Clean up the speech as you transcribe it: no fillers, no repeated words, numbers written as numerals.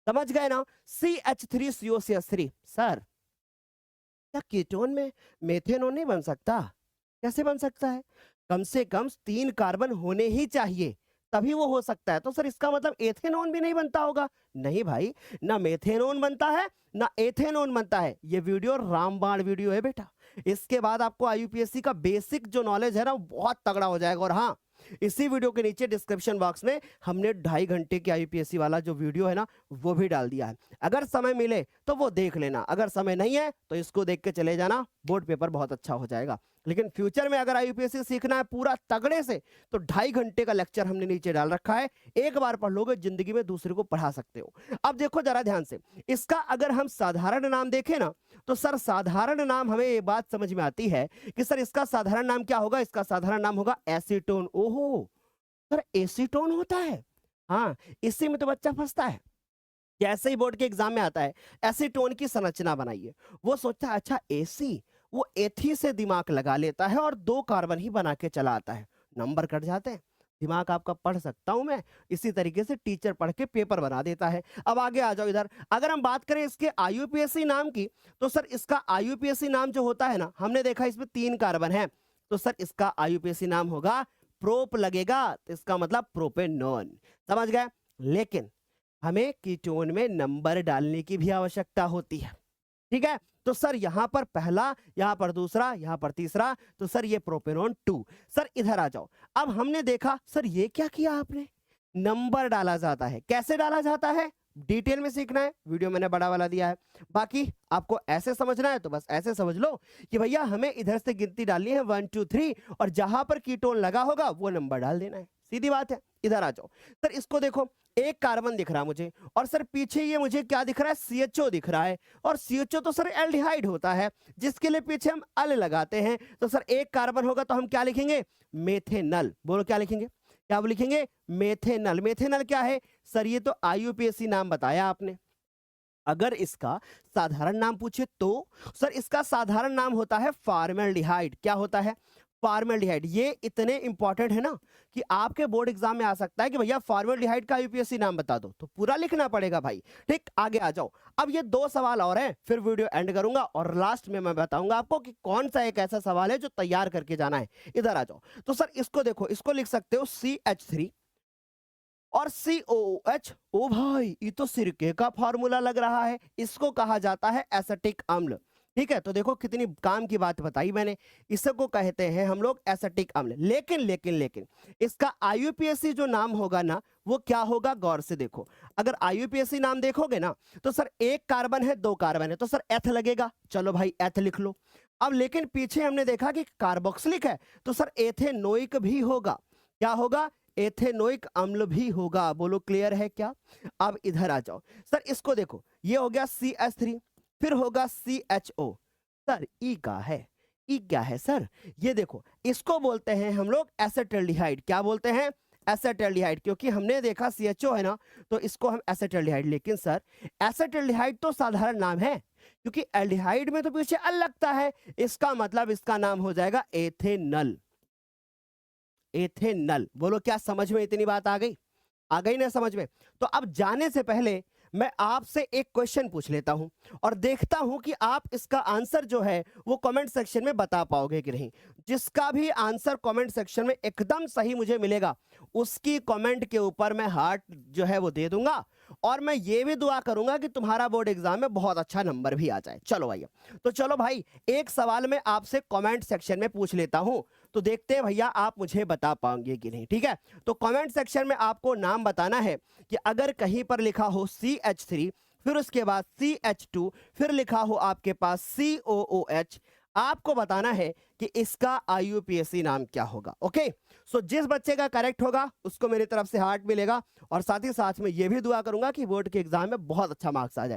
समझ गए ना? CH3COCH3। सर क्या कीटोन में मेथेनॉन नहीं बन सकता? कैसे बन सकता है? कम से कम 3 कार्बन होने ही चाहिए, तभी वो हो सकता है। तो सर इसका मतलब एथेनॉन भी नहीं बनता होगा? नहीं भाई, ना मेथेनॉन बनता है, ना एथेनॉन बनता है। ये वीडियो रामबाण वीडियो है बेटा। इसके बाद आपको आईयूपीएससी का बेसिक जो नॉलेज है ना, वो बहुत तगड़ा हो जाएगा। और हाँ, इसी वीडियो के नीचे डिस्क्रिप्शन बॉक्स में हमने 2.5 घंटे की आईयूपीएससी वाला जो वीडियो है ना, वो भी डाल दिया है। अगर समय मिले तो वो देख लेना, अगर समय नहीं है तो इसको देख के चले जाना, बोर्ड पेपर बहुत अच्छा हो जाएगा। लेकिन फ्यूचर में अगर आईयूपीएससी सीखना है पूरा तगड़े से, तो 2.5 घंटे का लेक्चर हमने नीचे डाल रखा है। एक बार पढ़ लोगे, जिंदगी में दूसरे को पढ़ा सकते हो। अब देखो जरा ध्यान से, इसका अगर हम साधारण नाम देखें ना, तो सर साधारण नाम हमें ये बात समझ में आती है कि सर इसका साधारण नाम क्या होगा? इसका साधारण नाम होगा एसीटोन। ओहो, सर एसीटोन होता है? हाँ, इसी में तो बच्चा फंसता है। जैसे ही बोर्ड के एग्जाम में आता है, एसीटोन की संरचना बनाइए, वो सोचता है अच्छा एसी, वो एथी से दिमाग लगा लेता है और 2 कार्बन ही बना के चला आता है। नंबर कट जाते हैं। दिमाग आपका पढ़ सकता हूं मैं, इसी तरीके से टीचर पढ़ के पेपर बना देता है। अब आगे आ जाओ इधर, अगर हम बात करें इसके आईयूपीएससी नाम की, तो सर इसका आईयूपीएससी नाम जो होता है ना, हमने देखा इसमें 3 कार्बन है, तो सर इसका आईयूपीएससी नाम होगा प्रोप लगेगा, तो इसका मतलब प्रोपेनॉन। समझ गए? लेकिन हमें कीटोन में नंबर डालने की भी आवश्यकता होती है। ठीक है, तो सर यहां पर पहला, यहां पर दूसरा, यहां पर तीसरा, तो सर ये प्रोपेनॉन 2। सर इधर आ जाओ। अब हमने देखा सर ये क्या किया आपने, नंबर डाला जाता है। कैसे डाला जाता है डिटेल में सीखना है, वीडियो मैंने बड़ा वाला दिया है। बाकी आपको ऐसे समझना है तो बस ऐसे समझ लो कि भैया हमें इधर से गिनती डालनी है 1 2 3, और जहां पर कीटोन लगा होगा वो नंबर डाल देना है। सीधी बात है। इधर आ जाओ सर, इसको देखो, एक कार्बन दिख रहा है मुझे, और सर पीछे ये मुझे क्या दिख रहा है? CHO दिख रहा है। और CHO तो सर एल्डिहाइड होता है, जिसके लिए पीछे हम अल लगाते हैं। तो सर एक कार्बन होगा तो हम क्या लिखेंगे? मेथेनल। बोलो क्या लिखेंगे? क्या लिखेंगे? मेथेनल। मेथेनल क्या है सर? ये तो आईयूपीएससी नाम बताया आपने। अगर इसका साधारण नाम पूछे तो सर इसका साधारण नाम होता है फॉर्मेल्डिहाइड। क्या होता है? फॉर्मेल्डिहाइड। ये इतने इंपॉर्टेंट है ना कि आपके बोर्ड एग्जाम में आ सकता है कि भैया फॉर्मेल्डिहाइड का यूपीएससी नाम बता दो, तो पूरा लिखना पड़ेगा भाई। ठीक, आगे आ जाओ। अब ये 2 सवाल और हैं, फिर वीडियो एंड करूंगा, और लास्ट में मैं बताऊंगा आपको कि कौन सा एक ऐसा सवाल है जो तैयार करके जाना है। इधर आ जाओ। तो सर इसको देखो, इसको लिख सकते हो CH3 और COOH। ओ भाई, ये तो सिरके का फॉर्मूला लग रहा है। इसको कहा जाता है एसिटिक अम्ल। ठीक है, तो देखो कितनी काम की बात बताई मैंने। इसको कहते हैं हम लोग एसिटिक अम्ल। लेकिन लेकिन लेकिन इसका आईयूपीएससी जो नाम होगा ना, वो क्या होगा? गौर से देखो। अगर आईयूपीएससी नाम देखोगे ना, तो सर एक कार्बन है, 2 कार्बन है, तो सर एथ लगेगा। चलो भाई एथ लिख लो। अब लेकिन पीछे हमने देखा कि कार्बोक्सिलिक है, तो सर एथेनोइक भी होगा। क्या होगा? एथेनोइक अम्ल भी होगा। बोलो क्लियर है क्या? अब इधर आ जाओ सर, इसको देखो, ये हो गया CH3, फिर होगा CHO। सर ई का है, ई क्या है सर? ये देखो, इसको बोलते हैं हम लोग एसेटल्डिहाइड। क्या बोलते हैं? एसेटल्डिहाइड। क्योंकि हमने देखा CHO है ना, तो इसको हम एसेटल्डिहाइड। लेकिन सर एसेटल्डिहाइड तो साधारण नाम है, क्योंकि एल्डिहाइड में तो पीछे अल लगता है। इसका मतलब इसका नाम हो जाएगा एथेनल। एथेनल। बोलो क्या समझ में इतनी बात आ गई? आ गई ना समझ में? तो अब जाने से पहले मैं आपसे एक क्वेश्चन पूछ लेता हूं, और देखता हूं कि आप इसका आंसर जो है वो कमेंट सेक्शन में बता पाओगे कि नहीं। जिसका भी आंसर कमेंट सेक्शन में एकदम सही मुझे मिलेगा, उसकी कमेंट के ऊपर मैं हार्ट जो है वो दे दूंगा, और मैं ये भी दुआ करूंगा कि तुम्हारा बोर्ड एग्जाम में बहुत अच्छा नंबर भी आ जाए। चलो भैया, तो चलो भाई, एक सवाल मैं आपसे कमेंट सेक्शन में पूछ लेता हूं, तो देखते हैं भैया आप मुझे बता पाओगे कि नहीं। ठीक है, तो कमेंट सेक्शन में आपको नाम बताना है कि अगर कहीं पर लिखा हो CH3, फिर उसके बाद CH2, फिर लिखा हो आपके पास COOH, आपको बताना है कि इसका आईयूपीएससी नाम क्या होगा। ओके, सो जिस बच्चे का करेक्ट होगा उसको मेरी तरफ से हार्ट मिलेगा, और साथ ही साथ में ये भी दुआ करूंगा कि बोर्ड के एग्जाम में बहुत अच्छा मार्क्स आ जाए।